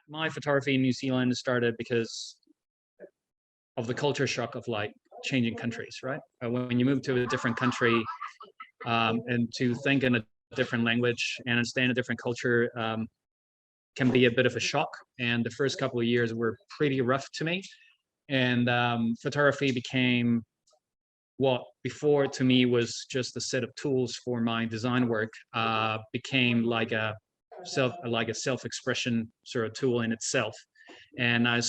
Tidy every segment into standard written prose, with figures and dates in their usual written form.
my photography in New Zealand started because of the culture shock of like changing countries, right? When you move to a different country, and to think in a different language and understand a different culture, can be a bit of a shock. And the first couple of years were pretty rough to me. And photography became what before to me was just a set of tools for my design work, became like a self-expression sort of tool in itself. And I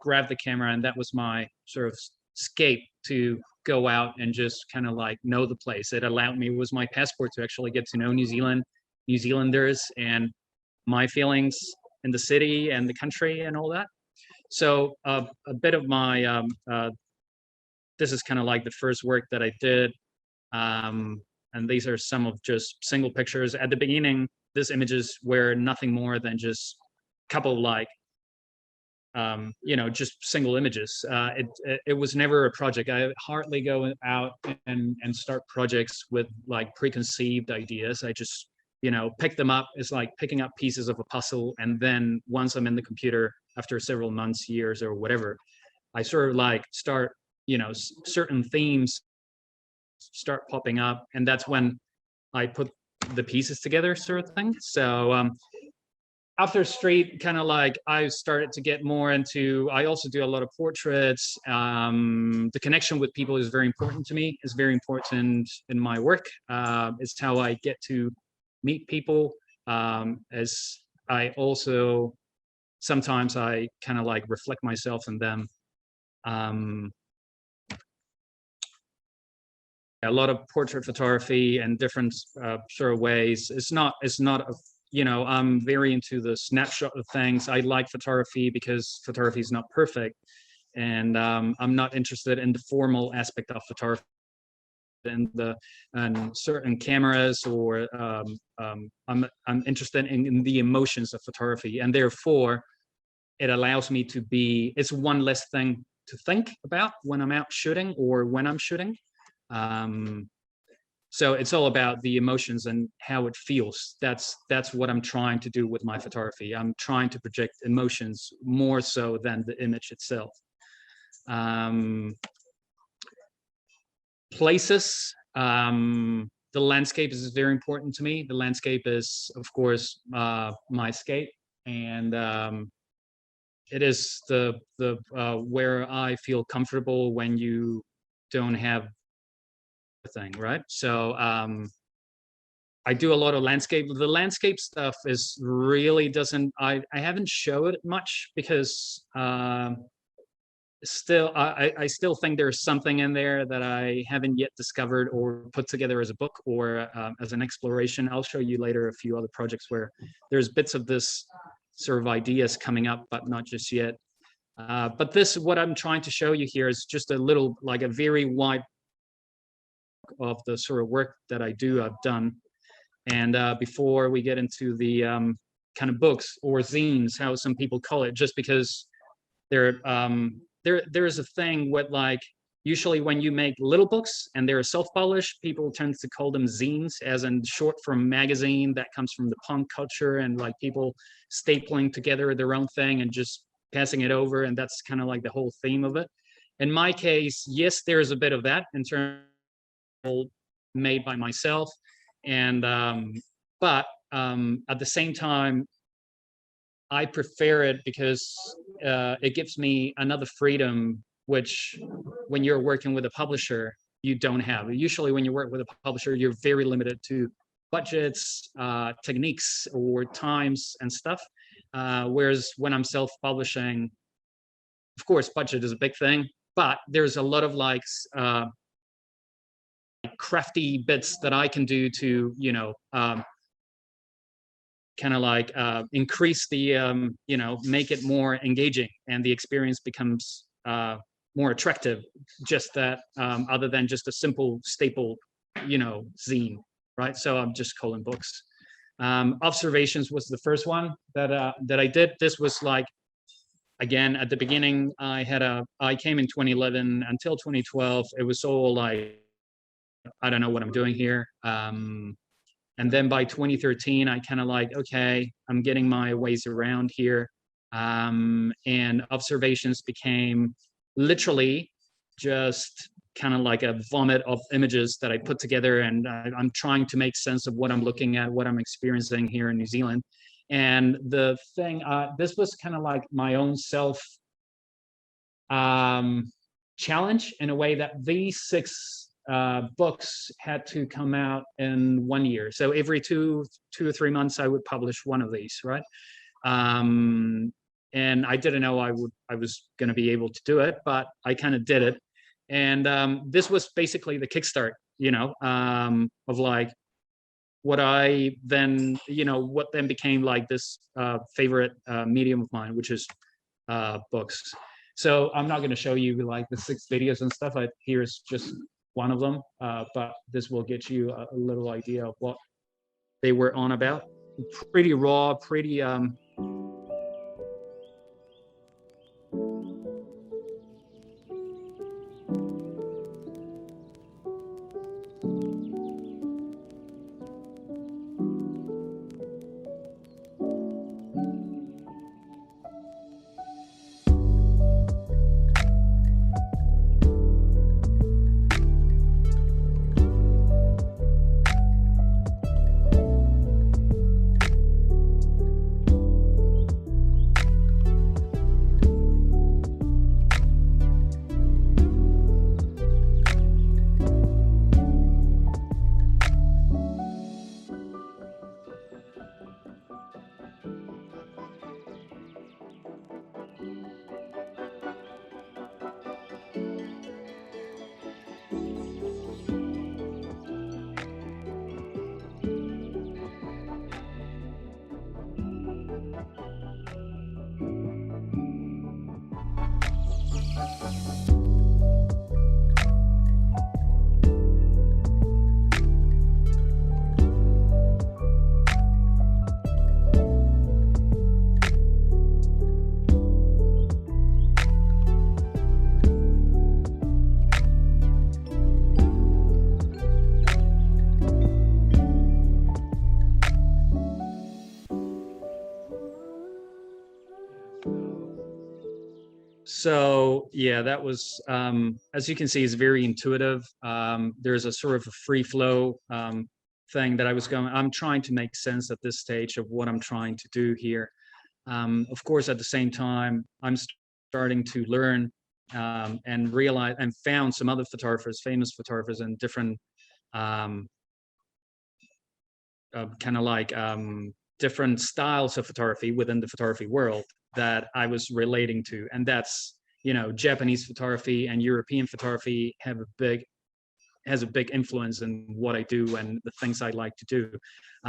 grabbed the camera, and that was my sort of escape to go out and just kind of like know the place. It allowed me, it was my passport to actually get to know New Zealand, New Zealanders, and my feelings in the city and the country and all that. So a bit of my this is kind of like the first work that I did. And these are some of just single pictures. At the beginning, these images were nothing more than just a couple like, just single images. It was never a project. I hardly go out and start projects with like preconceived ideas. I just, pick them up. It's like picking up pieces of a puzzle. And then once I'm in the computer, after several months, years, or whatever, I sort of like start, certain themes start popping up, and that's when I put the pieces together, sort of thing. So after street, kind of like I started to get more into, I also do a lot of portraits. The connection with people is very important to me. It's very important in my work. It's how I get to meet people. As I also, sometimes I kind of like reflect myself in them. A lot of portrait photography and different sort of ways. It's not I'm very into the snapshot of things. I like photography because photography is not perfect, and I'm not interested in the formal aspect of photography and certain cameras, or I'm interested in the emotions of photography, and therefore it allows me to be, it's one less thing to think about when I'm out shooting or when I'm shooting. So it's all about the emotions and how it feels. That's what I'm trying to do with my photography. I'm trying to project emotions more so than the image itself. Places, the landscape is very important to me. The landscape is, of course, my escape, and it is the where I feel comfortable when you don't have thing, right? So I do a lot of landscape. The landscape stuff is really doesn't, I haven't showed it much because still I still think there's something in there that I haven't yet discovered or put together as a book or as an exploration. I'll show you later a few other projects where there's bits of this sort of ideas coming up, but not just yet. But this, what I'm trying to show you here, is just a little, like a very wide of the sort of work that I've done. And before we get into the kind of books or zines, how some people call it, just because there's a thing with, like, usually when you make little books and they're self-published, people tend to call them zines, as in short from magazine. That comes from the punk culture and like people stapling together their own thing and just passing it over, and that's kind of like the whole theme of it. In my case, yes, there's a bit of that in terms of made by myself, and but at the same time, I prefer it because it gives me another freedom, which when you're working with a publisher, you don't have. Usually when you work with a publisher, you're very limited to budgets, techniques, or times and stuff. Whereas when I'm self-publishing, of course, budget is a big thing, but there's a lot of like crafty bits that I can do to, kind of like increase the, make it more engaging, and the experience becomes more attractive. Just that, other than just a simple staple, zine, right? So I'm just calling books. Observations was the first one that I did. This was like, again, at the beginning, I came in 2011 until 2012. It was all like, I don't know what I'm doing here. And then by 2013, I kind of like, okay, I'm getting my ways around here. And observations became literally just kind of like a vomit of images that I put together, and I'm trying to make sense of what I'm looking at, what I'm experiencing here in New Zealand. And the thing, this was kind of like my own self challenge, in a way that these 6 books had to come out in 1 year. So every two or 3 months, I would publish one of these, right? And I didn't know I was going to be able to do it, but I kind of did it. And this was basically the kickstart, of like what I then, what then became like this favorite medium of mine, which is books. So I'm not going to show you like the 6 videos and stuff. Here's just one of them, but this will get you a little idea of what they were on about. Pretty raw, pretty So yeah, that was, as you can see, is very intuitive. There's a sort of a free flow thing that I'm trying to make sense at this stage of what I'm trying to do here. Of course, at the same time, I'm starting to learn and realize and found some other photographers, famous photographers, and different kind of like different styles of photography within the photography world that I was relating to. And that's, Japanese photography and European photography has a big influence in what I do and the things I like to do,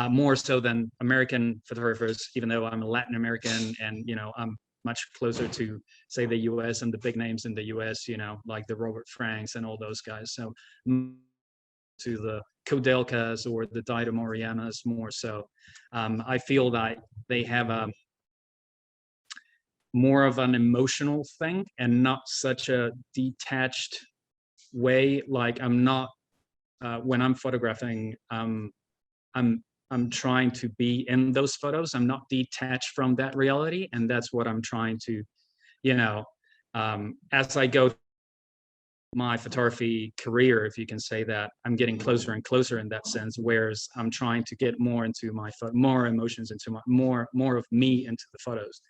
more so than American photographers, even though I'm a Latin American and, I'm much closer to, say, the US and the big names in the US, like the Robert Franks and all those guys. So to the Kodelkas or the Dido Morianas more so. I feel that they have a more of an emotional thing and not such a detached way. Like I'm not, when I'm photographing, I'm trying to be in those photos. I'm not detached from that reality. And that's what I'm trying to, as I go my photography career, if you can say that, I'm getting closer and closer in that sense, whereas I'm trying to get more into more emotions into more of me into the photos.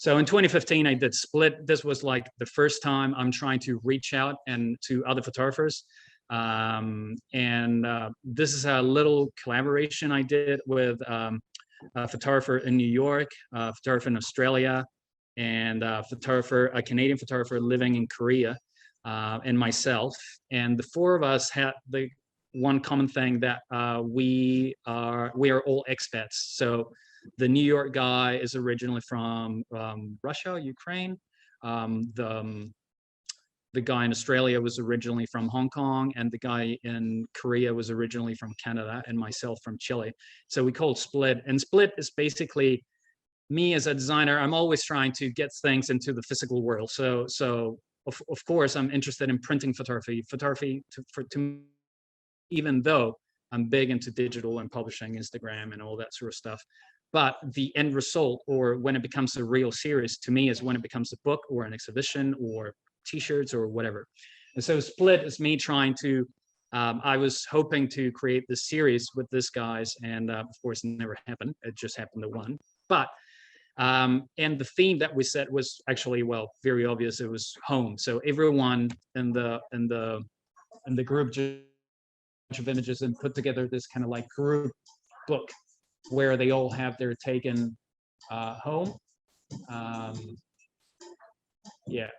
So in 2015, I did Split. This was like the first time I'm trying to reach out and to other photographers. This is a little collaboration I did with a photographer in New York, a photographer in Australia, and a Canadian photographer living in Korea, and myself. And the 4 of us had the one common thing that we are all expats. So the New York guy is originally from Russia, Ukraine. The guy in Australia was originally from Hong Kong, and the guy in Korea was originally from Canada, and myself from Chile. So we called Split. And Split is basically me as a designer. I'm always trying to get things into the physical world. So of course, I'm interested in printing photography. To even though I'm big into digital and publishing, Instagram and all that sort of stuff. but the end result, or when it becomes a real series, to me, is when it becomes a book or an exhibition or T-shirts or whatever. And so Split is me trying to. I was hoping to create this series with this guys, and of course, it never happened. It just happened to one. But and the theme that we set was actually, well, very obvious. It was home. So everyone in the group just of images and put together this kind of like group book where they all have their taken home. Yeah.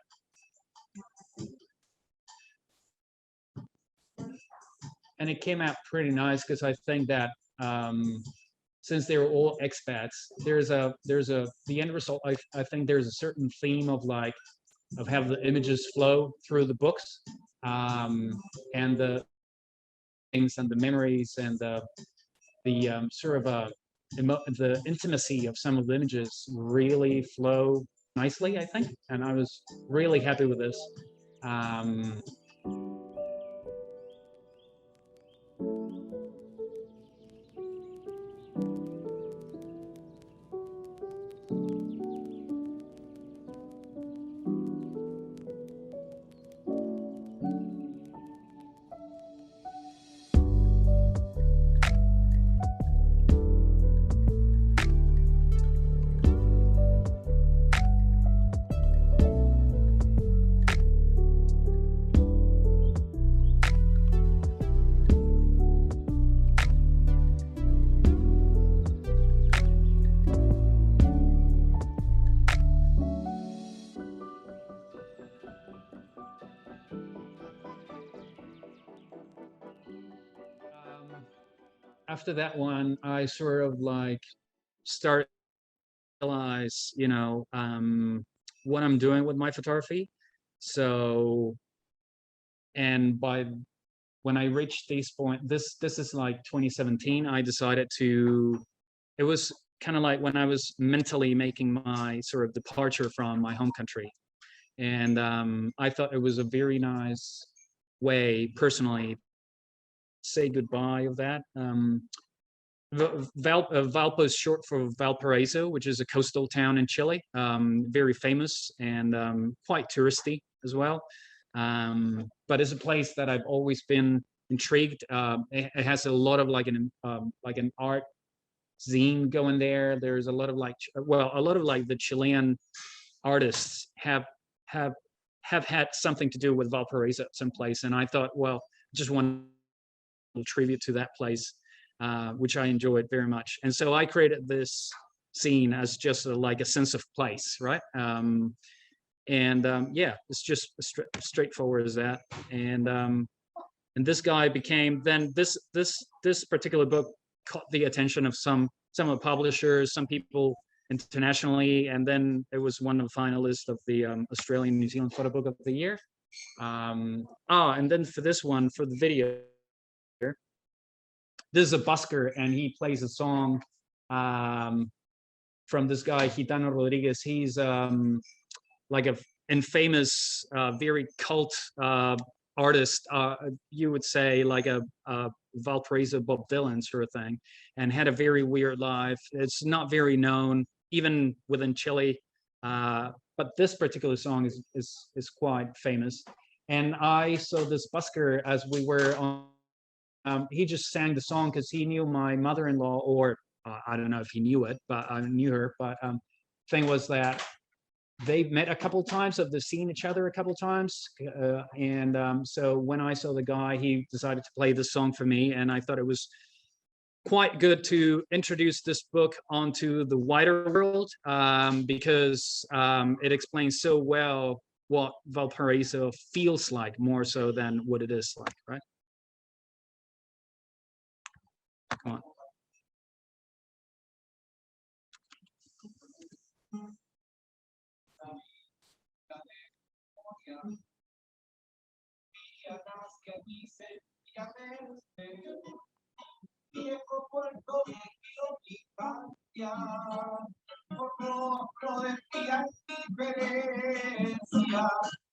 And it came out pretty nice because I think that since they were all expats, there's a the end result. I think there's a certain theme of like of how the images flow through the books, and the things and the memories and the sort of the intimacy of some of the images really flow nicely, I think, and I was really happy with this. After that one, I sort of like start to realize, what I'm doing with my photography. So, and by when I reached this point, this is like 2017, I decided to. It was kind of like when I was mentally making my sort of departure from my home country, and I thought it was a very nice way, personally, say goodbye of that. Valpo is short for Valparaiso, which is a coastal town in Chile, very famous and quite touristy as well. But it's a place that I've always been intrigued. It has a lot of like an art zine going there. There's a lot of like, well, a lot of like the Chilean artists have had something to do with Valparaiso someplace, and I thought, well, just one tribute to that place, which I enjoyed very much. And so I created this scene as just like a sense of place, right? Yeah, it's just straightforward as that. And this guy became then this particular book caught the attention of some of the publishers, some people internationally, and then it was one of the finalists of the Australian New Zealand Photobook of the Year. And then for this one, for the video, this is a busker, and he plays a song from this guy, Gitano Rodriguez. He's like a infamous, very cult artist, you would say, like a Valparaiso Bob Dylan sort of thing, and had a very weird life. It's not very known, even within Chile, but this particular song is quite famous. And I saw this busker as we were on. He just sang the song because he knew my mother-in-law, or I don't know if he knew it, but I knew her. But thing was that they met a couple times, they've seen each other a couple times, and so when I saw the guy, he decided to play this song for me, and I thought it was quite good to introduce this book onto the wider world, because it explains so well what Valparaiso feels like, more so than what it is like, right? Come on.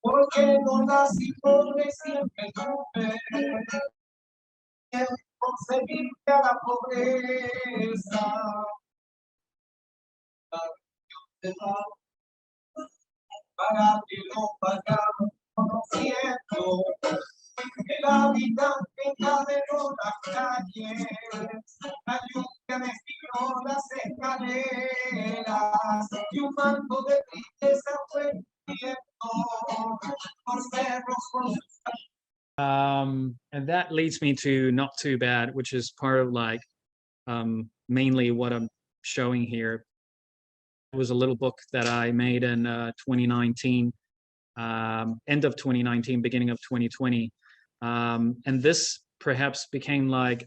Porque no nací pobre, siempre tuve conseguir la pobreza. Para que lo pagamos conociendo el habitante encadenó las calles, la lluvia desfiguró las escaleras y un manto de tristeza fue viento por cerros con sus. And that leads me to Not Too Bad, which is part of like mainly what I'm showing here. It was a little book that I made in 2019, end of 2019, beginning of 2020. And this perhaps became like,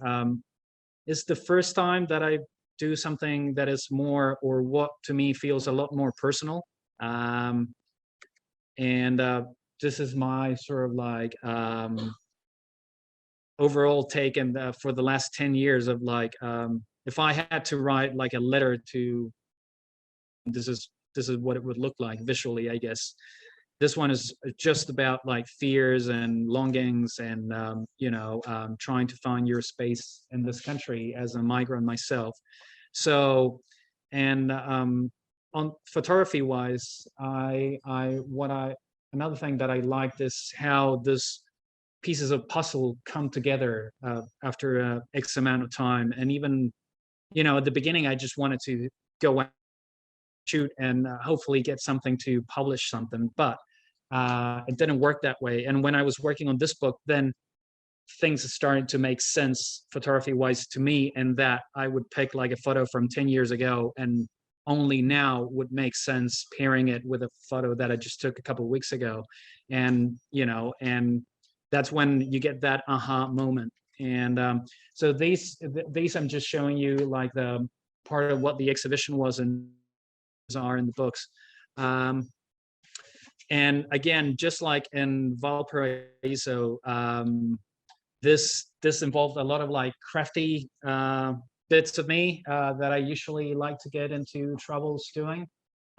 it's the first time that I do something that is more, or what to me feels a lot more personal. And this is my sort of like overall take, and for the last 10 years of like, if I had to write like a letter to, this is what it would look like visually, I guess. This one is just about like fears and longings and trying to find your space in this country as a migrant myself. So, and on photography wise, another thing that I liked is how this pieces of puzzle come together after X amount of time. And even, at the beginning, I just wanted to go out, shoot, and hopefully get something to publish something, but it didn't work that way. And when I was working on this book, then things started to make sense photography wise to me, and that I would pick like a photo from 10 years ago and only now would make sense pairing it with a photo that I just took a couple of weeks ago. And and that's when you get that aha moment. And so these I'm just showing you like the part of what the exhibition was and are in the books. And again, just like in Valparaiso, this involved a lot of like crafty bits of me that I usually like to get into troubles doing.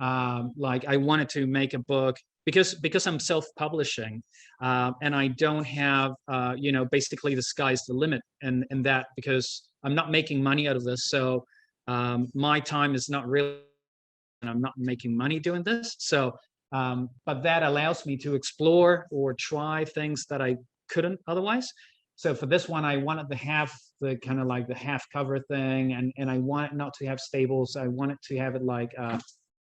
Like I wanted to make a book because I'm self-publishing, and I don't have basically the sky's the limit, and that because I'm not making money out of this, so my time is not really, and I'm not making money doing this. So, but that allows me to explore or try things that I couldn't otherwise. So for this one, I wanted to have the kind of like the half cover thing, and I want it not to have staples. I want it to have it like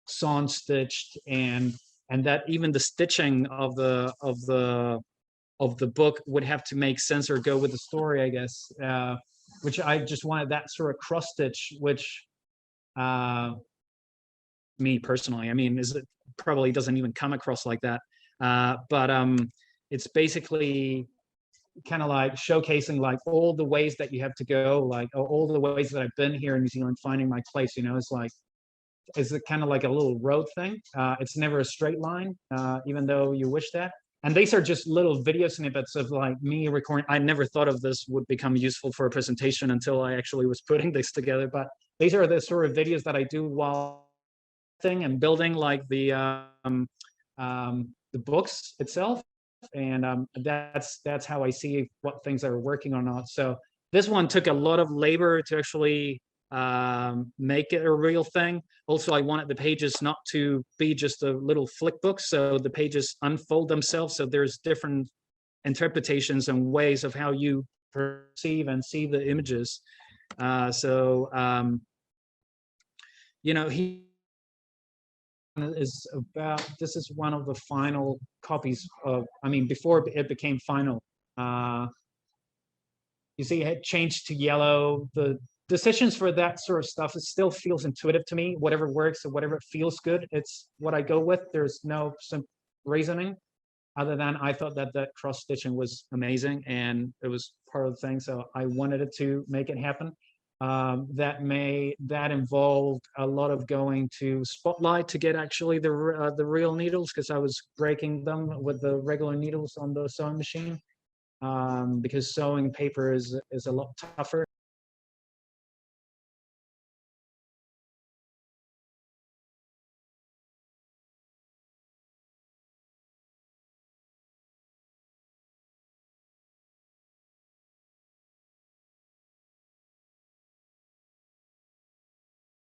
sawn stitched, and that even the stitching of the book would have to make sense or go with the story, I guess. Which I just wanted that sort of cross stitch, which me personally, I mean, is it probably doesn't even come across like that. But it's basically kind of like showcasing like all the ways that you have to go, like all the ways that I've been here in New Zealand, finding my place. It's like, it's kind of like a little road thing. It's never a straight line, even though you wish that. And these are just little video snippets of like me recording. I never thought of this would become useful for a presentation until I actually was putting this together. But these are the sort of videos that I do while thing and building like the books itself. And that's how I see what things are working or not. So this one took a lot of labor to actually make it a real thing. Also, I wanted the pages not to be just a little flick book, so the pages unfold themselves, so there's different interpretations and ways of how you perceive and see the images. He is about, this is one of the final copies of, I mean, before it became final. You see it changed to yellow. The decisions for that sort of stuff, it still feels intuitive to me. Whatever works or whatever feels good, it's what I go with. There's no reasoning other than I thought that cross stitching was amazing and it was part of the thing. So I wanted it to make it happen. That involved a lot of going to Spotlight to get actually the real needles, because I was breaking them with the regular needles on the sewing machine, because sewing paper is a lot tougher.